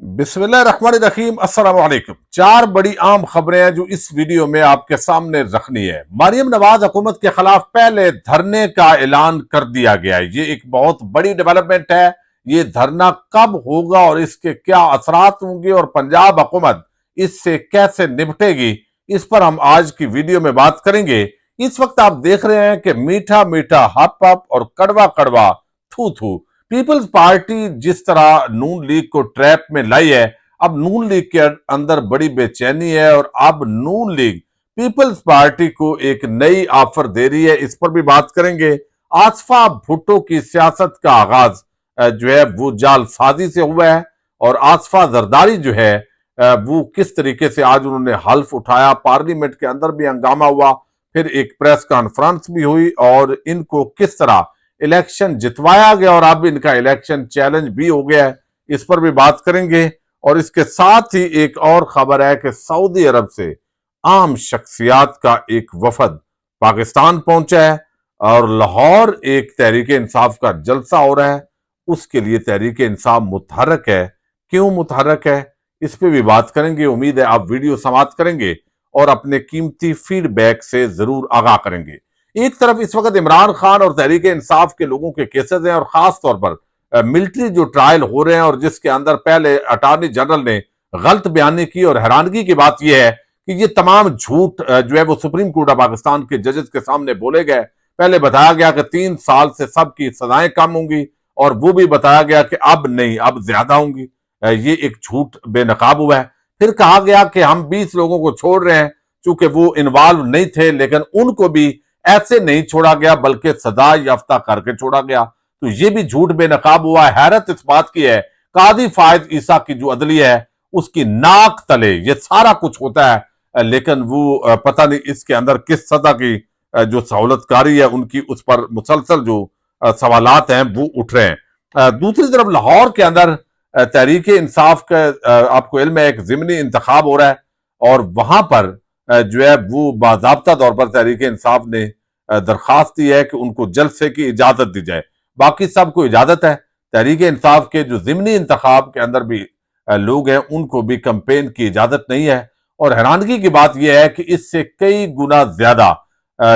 बिस्मिल्लाहिर्रहमानिर्रहीम। अस्सलाम वालेकुम। चार बड़ी आम खबरें हैं जो इस वीडियो में आपके सामने रखनी है। मरियम नवाज हुकूमत के खिलाफ पहले धरने का ऐलान कर दिया गया है। ये एक बहुत बड़ी डेवलपमेंट है। ये धरना कब होगा और इसके क्या असरात होंगे और पंजाब हुकूमत इससे कैसे निपटेगी, इस पर हम आज की वीडियो में बात करेंगे। इस वक्त आप देख रहे हैं कि मीठा मीठा हप हप और कड़वा कड़वा थू थू। पीपल्स पार्टी जिस तरह नून लीग को ट्रैप में लाई है, अब नून लीग के अंदर बड़ी बेचैनी है और अब नून लीग पीपल्स पार्टी को एक नई ऑफर दे रही है। इस पर भी बात करेंगे। आसफा भुट्टो की सियासत का आगाज जो है वो जालसाजी से हुआ है और आसफा जरदारी जो है वो किस तरीके से आज उन्होंने हल्फ उठाया। पार्लियामेंट के अंदर भी हंगामा हुआ, फिर एक प्रेस कॉन्फ्रेंस भी हुई और इनको किस तरह इलेक्शन जितवाया गया और अब इनका इलेक्शन चैलेंज भी हो गया है, इस पर भी बात करेंगे। और इसके साथ ही एक और खबर है कि सऊदी अरब से आम शख्सियात का एक वफद पाकिस्तान पहुंचा है और लाहौर एक तहरीक इंसाफ का जलसा हो रहा है, उसके लिए तहरीक इंसाफ मुतहरक है। क्यों मुतहरक है, इस पे भी बात करेंगे। उम्मीद है आप वीडियो समाप्त करेंगे और अपने कीमती फीडबैक से जरूर आगाह करेंगे। एक तरफ इस वक्त इमरान खान और तहरीक इंसाफ के लोगों के केसेस हैं और खास तौर पर मिलिट्री जो ट्रायल हो रहे हैं और जिसके अंदर पहले अटॉर्नी जनरल ने गलत बयानी की और हैरानगी की बात यह है कि ये तमाम झूठ जो है वो सुप्रीम कोर्ट ऑफ पाकिस्तान के जजेस के सामने बोले गए। पहले बताया गया कि 3 साल से सबकी सजाएं कम होंगी और वो भी बताया गया कि अब नहीं, अब ज्यादा होंगी। ये एक झूठ बेनकाब हुआ है। फिर कहा गया कि हम 20 लोगों को छोड़ रहे हैं चूंकि वो इन्वॉल्व नहीं थे, लेकिन उनको भी ऐसे नहीं छोड़ा गया बल्कि सजा याफ्ता करके छोड़ा गया। तो ये भी झूठ बेनकाब हुआ है। हैरत इस बात की है, कादी फायद ईसा की जो अदलिया है उसकी नाक तले ये सारा कुछ होता है, लेकिन वो पता नहीं इसके अंदर किस सतह की जो सहूलतकारी है उनकी उस पर मुसलसल जो सवालात हैं वो उठ रहे हैं। दूसरी तरफ लाहौर के अंदर तहरीक इंसाफ का आपको इल्म है एक ज़िमनी इंतखाब हो रहा है और वहां पर जो है वो बाज़ाब्ता तौर पर तहरीक इंसाफ ने दरखास्त दी है कि उनको जलसे की इजाजत दी जाए। बाकी सबको इजाजत है। तहरीक इंसाफ के जो ज़िमनी इंतखाब के अंदर भी लोग हैं उनको भी कैंपेन की इजाजत नहीं है। और हैरानगी की बात यह है कि इससे कई गुना ज्यादा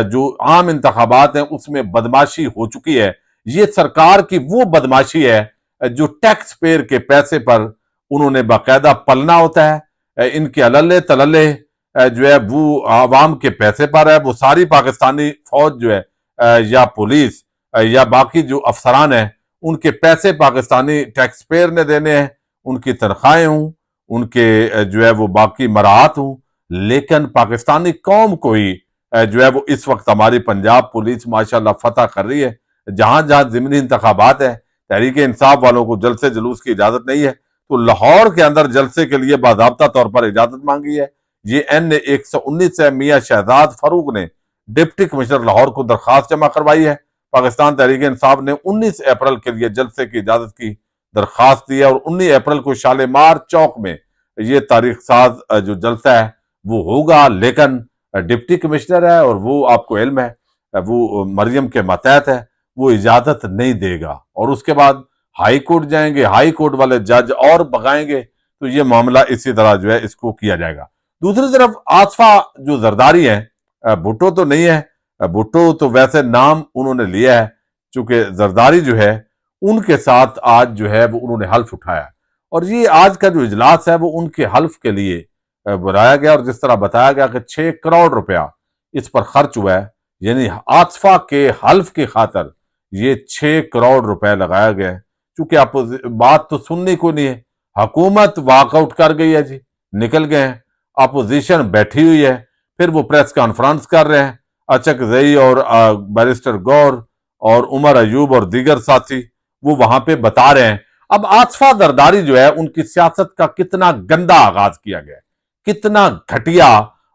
जो आम इंतखाबात हैं उसमें बदमाशी हो चुकी है। ये सरकार की वो बदमाशी है जो टैक्स पेयर के पैसे पर उन्होंने बाकायदा पलना होता है। इनके अलल्ले तलल्ले जो है वो आवाम के पैसे पर है। वो सारी पाकिस्तानी फौज जो है या पुलिस या बाकी जो अफसरान हैं उनके पैसे पाकिस्तानी टैक्स पेयर ने देने हैं, उनकी तनख्वाहें हों, उनके जो है वो बाकी मराहत हों, लेकिन पाकिस्तानी कौम को ही जो है वो इस वक्त हमारी पंजाब पुलिस माशाल्लाह फतह कर रही है। जहां जहां ज़िमनी इंतखाबात है तहरीक इंसाफ वालों को जलसे जुलूस की इजाजत नहीं है, तो लाहौर के अंदर जलसे के लिए बाज़ाब्ता तौर पर इजाजत मांगी है। ये NA 119 से मियां शहजाद फरूक ने डिप्टी कमिश्नर लाहौर को दरखास्त जमा करवाई है। पाकिस्तान तहरीक इंसाफ ने 19 अप्रैल के लिए जलसे की इजाजत की दरखास्त दी है और 19 अप्रैल को शालेमार चौक में ये तारीख साज जो जलसा है वो होगा। लेकिन डिप्टी कमिश्नर है और वो आपको इल्म है वो मरियम के मातहत है, वो इजाजत नहीं देगा और उसके बाद हाई कोर्ट जाएंगे, हाई कोर्ट वाले जज और भगाएंगे, तो ये मामला इसी तरह जो है इसको किया जाएगा। दूसरी तरफ आसफा जो जरदारी है, भुट्टो तो नहीं है, भुट्टो तो वैसे नाम उन्होंने लिया है, चूंकि जरदारी जो है उनके साथ आज जो है वो उन्होंने हल्फ उठाया और ये आज का जो इजलास है वो उनके हल्फ के लिए बुलाया गया और जिस तरह बताया गया कि 6 करोड़ रुपया इस पर खर्च हुआ है, यानी आसफा के हल्फ की खातर ये 6 करोड़ रुपए लगाया गया है। चूंकि आप बात तो सुनने को नहीं है, हुकूमत वॉकआउट कर गई है जी, निकल गए हैं, अपोजिशन बैठी हुई है, फिर वो प्रेस कॉन्फ्रेंस कर रहे हैं, अचक जई और बैरिस्टर गौर और उमर अयूब और दीगर साथी वो वहां पे बता रहे हैं। अब आसफा जरदारी जो है उनकी सियासत का कितना गंदा आगाज किया गया, कितना घटिया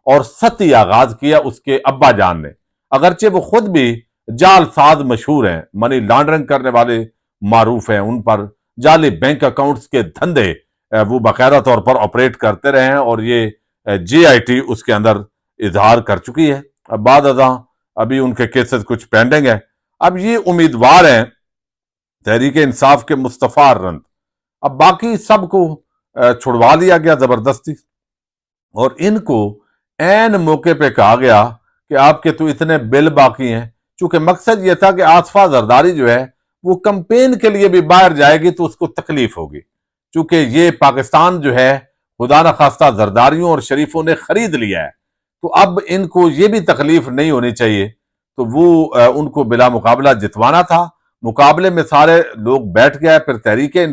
और सती आगाज किया उसके अब्बा जान ने। अगरचे वो खुद भी जालसाज मशहूर हैं, मनी लॉन्ड्रिंग करने वाले मारूफ हैं, उन पर जाली बैंक अकाउंट्स के धंधे वो बाकायदा तौर पर ऑपरेट करते रहे हैं और ये JIT उसके अंदर इजहार कर चुकी है। अब बाद अभी उनके केसेस कुछ पेंडिंग है। अब ये उम्मीदवार हैं तहरीक इंसाफ के मुस्तफा रंद। अब बाकी सबको छुड़वा लिया गया जबरदस्ती, और इनको ऐन मौके पे कहा गया कि आपके तो इतने बिल बाकी हैं। चूंकि मकसद ये था कि आसफा जरदारी जो है वो कैंपेन के लिए भी बाहर जाएगी तो उसको तकलीफ होगी, चूंकि ये पाकिस्तान जो है खुदा न खास्ता जरदारियों और शरीफों ने खरीद लिया है, तो अब इनको ये भी तकलीफ नहीं होनी चाहिए। तो वो उनको बिला मुकाबला जितवाना था। मुकाबले में सारे लोग बैठ गए। फिर तहरीके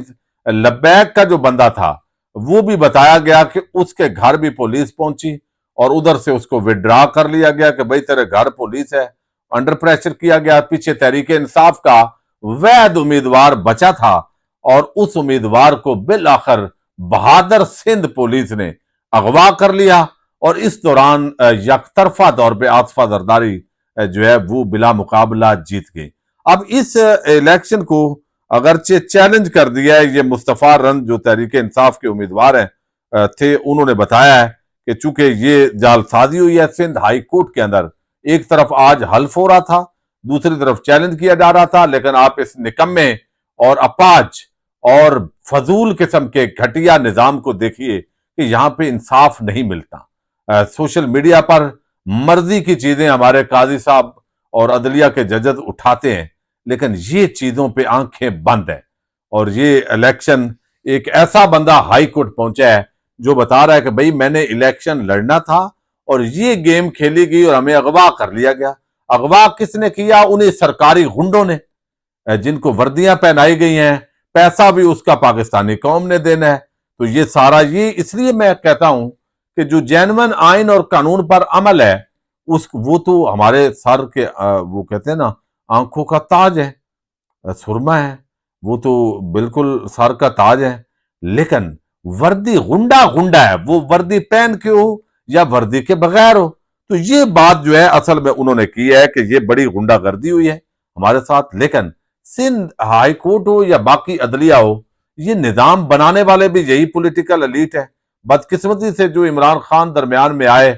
लब्बैक का जो बंदा था वो भी बताया गया कि उसके घर भी पुलिस पहुंची और उधर से उसको विड्रा कर लिया गया कि भाई तेरे घर पुलिस है। अंडर प्रेशर किया गया। पीछे तहरीके इंसाफ का वैध उम्मीदवार बचा था और उस उम्मीदवार को बिल आखिर बहादुर सिंध पुलिस ने अगवा कर लिया, और इस दौरान यकतरफा तौर पे आसफा जरदारी जो है वो बिला मुकाबला जीत गई। अब इस इलेक्शन को अगरचे चैलेंज कर दिया है ये मुस्तफा रंद जो तहरीके इंसाफ के उम्मीदवार हैं थे, उन्होंने बताया है कि चूंकि ये जालसाजी हुई है सिंध हाई कोर्ट के अंदर, एक तरफ आज हल्फ हो रहा था, दूसरी तरफ चैलेंज किया जा रहा था, लेकिन आप इस निकम्मे और अपाज और फजूल किस्म के घटिया निजाम को देखिए कि यहां पे इंसाफ नहीं मिलता। सोशल मीडिया पर मर्जी की चीजें हमारे काजी साहब और अदलिया के जजेस उठाते हैं, लेकिन ये चीजों पे आंखें बंद है। और ये इलेक्शन एक ऐसा बंदा हाई कोर्ट पहुंचा है जो बता रहा है कि भाई मैंने इलेक्शन लड़ना था और ये गेम खेली गई और हमें अगवा कर लिया गया। अगवा किसने किया? उन्हें सरकारी गुंडों ने, जिनको वर्दियां पहनाई गई हैं, पैसा भी उसका पाकिस्तानी कौम ने देना है। तो ये सारा, ये इसलिए मैं कहता हूं कि जो जेन्युइन आइन और कानून पर अमल है उस वो तो हमारे सर के वो कहते हैं ना आंखों का ताज है, सुरमा है, वो तो बिल्कुल सर का ताज है। लेकिन वर्दी गुंडा गुंडा है, वो वर्दी पहन के हो या वर्दी के बगैर हो। तो ये बात जो है असल में उन्होंने की है कि ये बड़ी गुंडागर्दी हुई है हमारे साथ। लेकिन सिंध हाई कोर्ट हो या बाकी अदलिया हो, ये निजाम बनाने वाले भी यही पॉलिटिकल एलीट है। बदकिस्मती से जो इमरान खान दरमियान में आए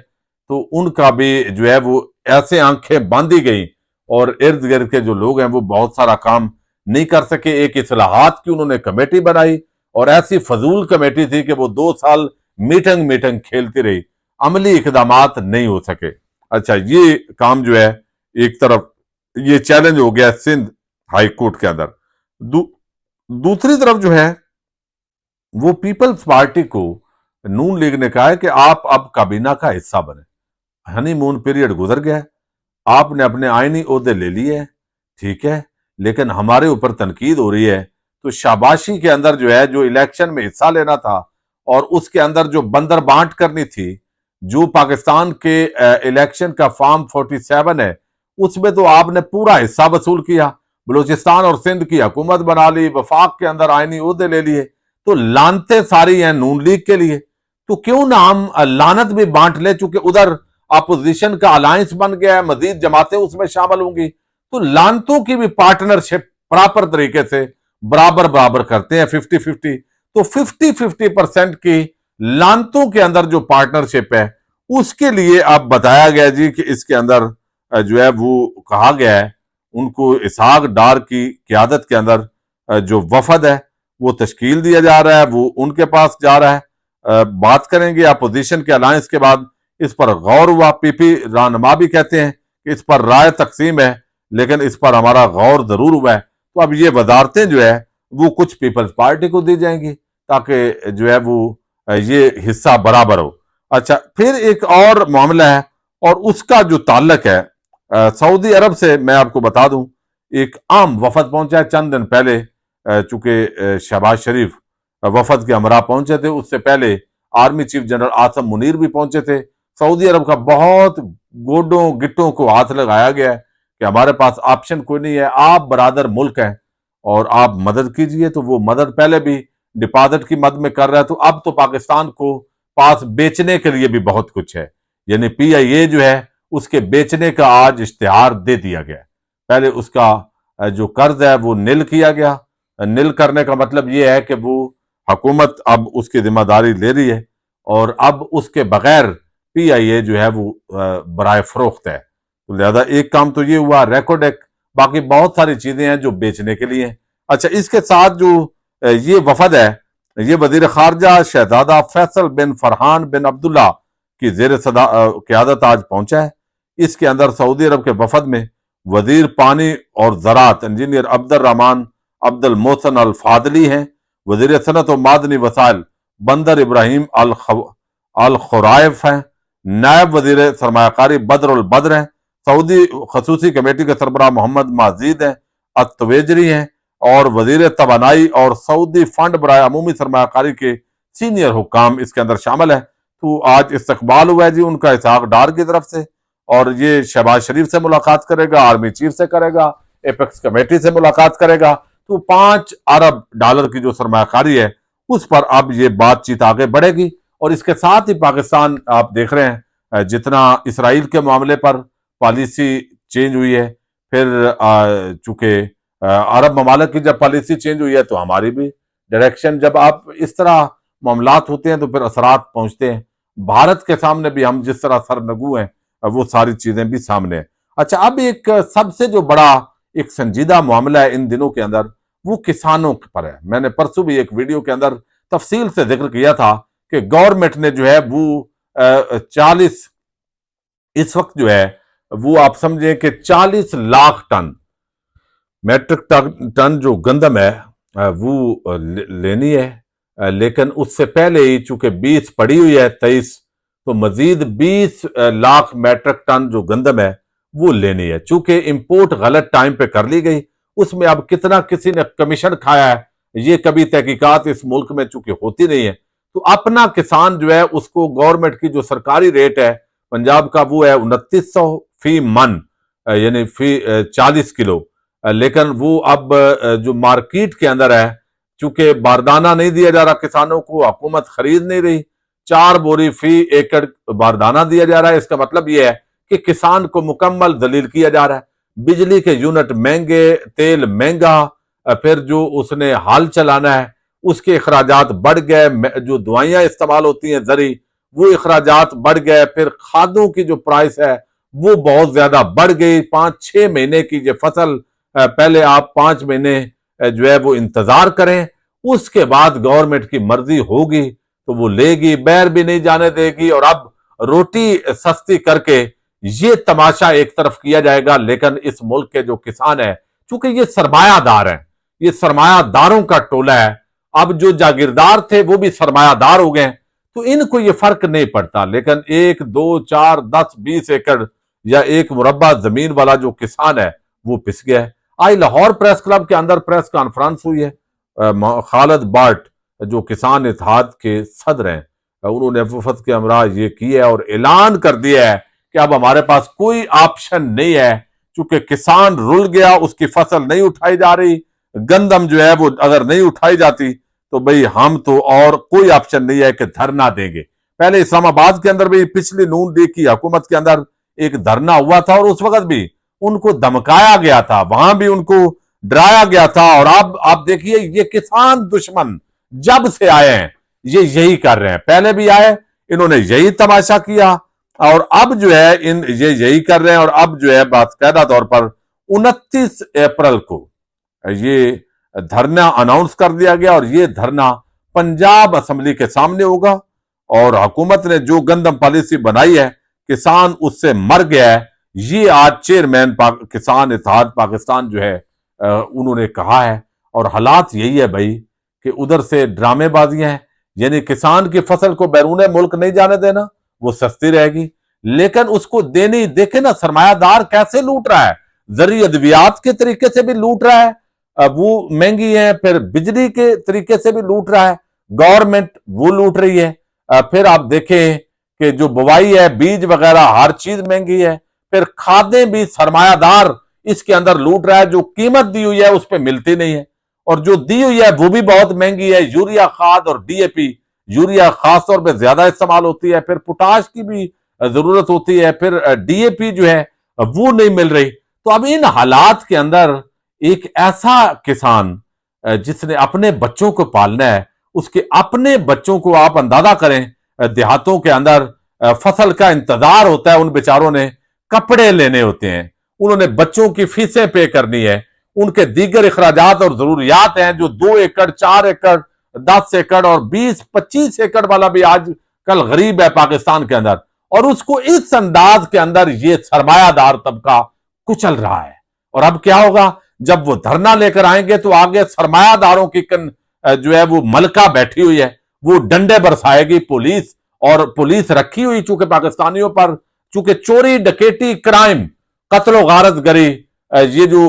तो उनका भी जो है वो ऐसे आंखें बांधी गई और इर्द गिर्द के जो लोग हैं वो बहुत सारा काम नहीं कर सके। एक इस्लाहात की उन्होंने कमेटी बनाई और ऐसी फजूल कमेटी थी कि वो 2 साल मीटिंग मीटिंग खेलती रही, अमली इकदामात नहीं हो सके। अच्छा, ये काम जो है एक तरफ ये चैलेंज हो गया सिंध हाई कोर्ट के अंदर। दूसरी तरफ जो है वो पीपल्स पार्टी को नून लीग ने कहा है कि आप अब काबीना का हिस्सा बने। हनीमून पीरियड गुजर गया, आपने अपने आईनी ओहदे ले लिए हैं, ठीक है, लेकिन हमारे ऊपर तनकीद हो रही है। तो शाबाशी के अंदर जो है, जो इलेक्शन में हिस्सा लेना था और उसके अंदर जो बंदर बांट करनी थी, जो पाकिस्तान के इलेक्शन का फॉर्म 47 है, उसमें तो आपने पूरा हिस्सा वसूल किया, बलूचिस्तान और सिंध की हुकूमत बना ली, वफाक के अंदर आईनी ओहदे ले लिए। तो लानते सारी हैं नून लीग के लिए, तो क्यों ना हम लानत भी बांट ले, चूंकि उधर अपोजिशन का अलायंस बन गया है, मजीद जमातें उसमें शामिल होंगी, तो लानतों की भी पार्टनरशिप प्रॉपर तरीके से बराबर बराबर करते हैं 50-50। तो 50-50% की लानतों के अंदर जो पार्टनरशिप है उसके लिए अब बताया गया जी कि इसके अंदर जो है वो कहा गया है उनको इसहाक डार की क्यादत के अंदर जो वफद है वो तश्कील दिया जा रहा है, वो उनके पास जा रहा है। बात करेंगे अपोजिशन के अलायंस के बाद, इस पर गौर हुआ। पीपी रहनुमा भी कहते हैं कि इस पर राय तकसीम है, लेकिन इस पर हमारा गौर जरूर हुआ है। तो अब ये वजारतें जो है वो कुछ पीपल्स पार्टी को दी जाएंगी ताकि जो है वो ये हिस्सा बराबर हो। अच्छा, फिर एक और मामला है और उसका जो ताल्लुक है सऊदी अरब से, मैं आपको बता दूं एक आम वफद पहुंचा है चंद दिन पहले। चूंकि शहबाज शरीफ वफद के हमरा पहुंचे थे, उससे पहले army chief general Asim Munir भी पहुंचे थे। सऊदी अरब का बहुत गोडों गिट्टों को हाथ लगाया गया है कि हमारे पास ऑप्शन कोई नहीं है, आप बरादर मुल्क हैं और आप मदद कीजिए। तो वो मदद पहले भी डिपॉजिट की मद में कर रहा है, तो अब तो पाकिस्तान को पास बेचने के लिए भी बहुत कुछ है। यानी PIA जो है उसके बेचने का आज इश्तिहार दे दिया गया। पहले उसका जो कर्ज है वो नील किया गया। नील करने का मतलब ये है कि वो हुकूमत अब उसकी जिम्मेदारी ले रही है और अब उसके बगैर PIA जो है वो बराए फरोख्त है। तो लिहाजा एक काम तो ये हुआ, रेकोडेक, बाकी बहुत सारी चीजें हैं जो बेचने के लिए हैं। अच्छा, इसके साथ जो ये वफद है یہ وزیر خارجہ شہزادہ فیصل بن فرحان بن عبداللہ کی زیر قیادت آج پہنچا ہے۔ اس کے اندر سعودی عرب کے وفد میں وزیر پانی اور زراعت انجینئر عبد الرحمان عبد المحسن الفاضلی ہیں، وزیر صنعت و معدنی وسائل بندر ابراہیم الخرائف ہیں، نائب وزیر سرمایہ کاری بدر البدر ہیں، سعودی خصوصی کمیٹی کے سربراہ محمد ماجد ہیں التویجری ہیں، اور وزیر توانائی اور سعودی فنڈ برائے عمومی سرمایہ کاری کے سینئر حکام اس کے اندر شامل ہیں۔ تو آج استقبال ہوا ہے جی ان کا اسحاق ڈار کی طرف سے، اور یہ شہباز شریف سے ملاقات کرے گا، آرمی چیف سے کرے گا، ایپیکس کمیٹی سے ملاقات کرے گا۔ تو $5 ارب کی جو سرمایہ کاری ہے اس پر اب یہ بات چیت آگے بڑھے گی، اور اس کے ساتھ ہی پاکستان آپ دیکھ رہے ہیں جتنا اسرائیل کے معاملے پر پالیسی چینج ہوئی ہے، پھر چونکہ عرب ممالک کی جب پالیسی چینج ہوئی ہے تو ہماری بھی ڈائریکشن، جب آپ اس طرح معاملات ہوتے ہیں تو پھر اثرات پہنچتے ہیں۔ بھارت کے سامنے بھی ہم جس طرح سرنگو ہیں وہ ساری چیزیں بھی سامنے ہیں۔ اچھا، اب ایک سب سے جو بڑا ایک سنجیدہ معاملہ ہے ان دنوں کے اندر وہ کسانوں پر ہے۔ میں نے پرسوں بھی ایک ویڈیو کے اندر تفصیل سے ذکر کیا تھا کہ گورنمنٹ نے جو ہے وہ 40 اس وقت جو ہے وہ آپ سمجھیں کہ 40 لاکھ ٹن میٹرک ٹن جو گندم ہے وہ لینی ہے، لیکن اس سے پہلے ہی چونکہ 20 پڑی ہوئی ہے 23، تو مزید 20 لاکھ میٹرک ٹن جو گندم ہے وہ لینی ہے۔ چونکہ امپورٹ غلط ٹائم پہ کر لی گئی، اس میں اب کتنا کسی نے کمیشن کھایا ہے یہ کبھی تحقیقات اس ملک میں چونکہ ہوتی نہیں ہے، تو اپنا کسان جو ہے اس کو گورنمنٹ کی جو سرکاری ریٹ ہے پنجاب کا وہ ہے 2900 فی من، یعنی فی 40 کلو، لیکن وہ اب جو مارکیٹ کے اندر ہے چونکہ باردانہ نہیں دیا جا رہا کسانوں کو، حکومت خرید نہیں رہی، 4 بوری فی ایکڑ باردانہ دیا جا رہا ہے۔ اس کا مطلب یہ ہے کہ کسان کو مکمل ذلیل کیا جا رہا ہے، بجلی کے یونٹ مہنگے، تیل مہنگا، پھر جو اس نے حال چلانا ہے اس کے اخراجات بڑھ گئے، جو دوائیاں استعمال ہوتی ہیں زرعی وہ اخراجات بڑھ گئے، پھر کھادوں کی جو پرائس ہے وہ بہت زیادہ بڑھ گئی۔ 5-6 مہینے کی جو فصل پہلے آپ 5 مہینے جو ہے وہ انتظار کریں، اس کے بعد گورنمنٹ کی مرضی ہوگی تو وہ لے گی، بیر بھی نہیں جانے دے گی، اور اب روٹی سستی کر کے یہ تماشا ایک طرف کیا جائے گا۔ لیکن اس ملک کے جو کسان ہیں چونکہ یہ سرمایہ دار ہیں، یہ سرمایہ داروں کا ٹولہ ہے، اب جو جاگیردار تھے وہ بھی سرمایہ دار ہو گئے تو ان کو یہ فرق نہیں پڑتا، لیکن 1 2 4 10 20 ایکڑ یا 1 مربع زمین والا جو کسان ہے وہ پس گیا ہے۔ آج لاہور پریس کلب کے اندر پریس کانفرنس ہوئی ہے، خالد باٹ جو کسان اتحاد کے صدر ہیں انہوں نے وفد کے ہمراہ یہ کی ہے اور اعلان کر دیا ہے کہ اب ہمارے پاس کوئی آپشن نہیں ہے، چونکہ کسان رل گیا، اس کی فصل نہیں اٹھائی جا رہی، گندم جو ہے وہ اگر نہیں اٹھائی جاتی تو بھئی ہم تو اور کوئی آپشن نہیں ہے کہ دھرنا دیں گے۔ پہلے اسلام آباد کے اندر بھی پچھلی نون لیگ کی حکومت کے اندر ایک دھرنا ہوا تھا اور اس وقت بھی ان کو دھمکایا گیا تھا، وہاں بھی ان کو ڈرایا گیا تھا، اور اب آپ دیکھیے یہ کسان دشمن جب سے آئے ہیں یہ یہی کر رہے ہیں، پہلے بھی آئے انہوں نے یہی تماشا کیا اور اب جو ہے یہ یہی کر رہے ہیں، اور اب جو ہے باقاعدہ طور پر 29 اپریل کو یہ دھرنا اناؤنس کر دیا گیا، اور یہ دھرنا پنجاب اسمبلی کے سامنے ہوگا، اور حکومت نے جو گندم پالیسی بنائی ہے کسان اس سے مر گیا ہے، یہ آج چیئرمین کسان اتحاد پاکستان جو ہے انہوں نے کہا ہے۔ اور حالات یہی ہے بھائی کہ ادھر سے ڈرامے بازیاں ہیں، یعنی کسان کی فصل کو بیرون ملک نہیں جانے دینا، وہ سستی رہے گی، لیکن اس کو دینی، دیکھیں نا سرمایہ دار کیسے لوٹ رہا ہے، زرعی ادویات کے طریقے سے بھی لوٹ رہا ہے، وہ مہنگی ہے، پھر بجلی کے طریقے سے بھی لوٹ رہا ہے، گورنمنٹ وہ لوٹ رہی ہے، پھر آپ دیکھیں کہ جو بوائی ہے، بیج وغیرہ ہر چیز مہنگی ہے، پھر کھادیں بھی سرمایہ دار اس کے اندر لوٹ رہا ہے، جو قیمت دی ہوئی ہے اس پہ ملتی نہیں ہے، اور جو دی ہوئی ہے وہ بھی بہت مہنگی ہے، یوریا کھاد اور ڈی اے پی، یوریا خاص طور پہ زیادہ استعمال ہوتی ہے، پھر پوٹاش کی بھی ضرورت ہوتی ہے، پھر ڈی اے پی جو ہے وہ نہیں مل رہی۔ تو اب ان حالات کے اندر ایک ایسا کسان جس نے اپنے بچوں کو پالنا ہے، اس کے اپنے بچوں کو آپ اندازہ کریں، دیہاتوں کے اندر فصل کا انتظار ہوتا ہے، ان بیچاروں نے کپڑے لینے ہوتے ہیں، انہوں نے بچوں کی فیسیں پے کرنی ہے، ان کے دیگر اخراجات اور ضروریات ہیں جو 2 ایکڑ 4 ایکڑ 10 एकड़ और 20-25 एकड़ वाला भी आज कल गरीब है पाकिस्तान के अंदर, और उसको इस अंदाज के अंदर ये सरमायादार तबका कुचल रहा है। और अब क्या होगा, जब वो धरना लेकर आएंगे तो आगे सरमायादारों की जो है वो मलका बैठी हुई है, वो डंडे बरसाएगी पुलिस, और पुलिस रखी हुई चूंकि पाकिस्तानियों पर, चूंकि चोरी डकैती क्राइम कत्ल गारत गरी ये जो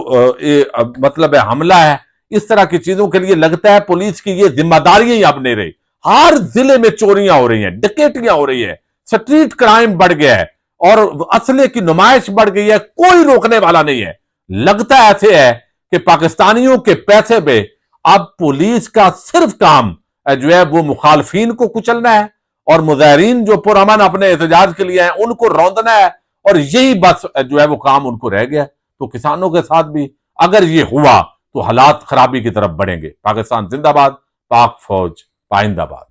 मतलब है हमला है, इस तरह की चीजों के लिए लगता है पुलिस की ये जिम्मेदारियां ही अब नहीं रही। हर जिले में चोरियां हो रही हैं, डकैतियां हो रही है, स्ट्रीट क्राइम बढ़ गया है और असले की नुमाइश बढ़ गई है, कोई रोकने वाला नहीं है। लगता ऐसे है कि पाकिस्तानियों के पैसे पे अब पुलिस का सिर्फ काम जो है वो मुखालफीन को कुचलना है और मुजाहिरीन जो पुरअमन अपने एहतजाज के लिए हैं उनको रौंदना है, और यही बस जो है वो काम उनको रह गया। तो किसानों के साथ भी अगर ये हुआ तो हालात खराबी की तरफ बढ़ेंगे। पाकिस्तान जिंदाबाद, पाक फौज पाइंदाबाद।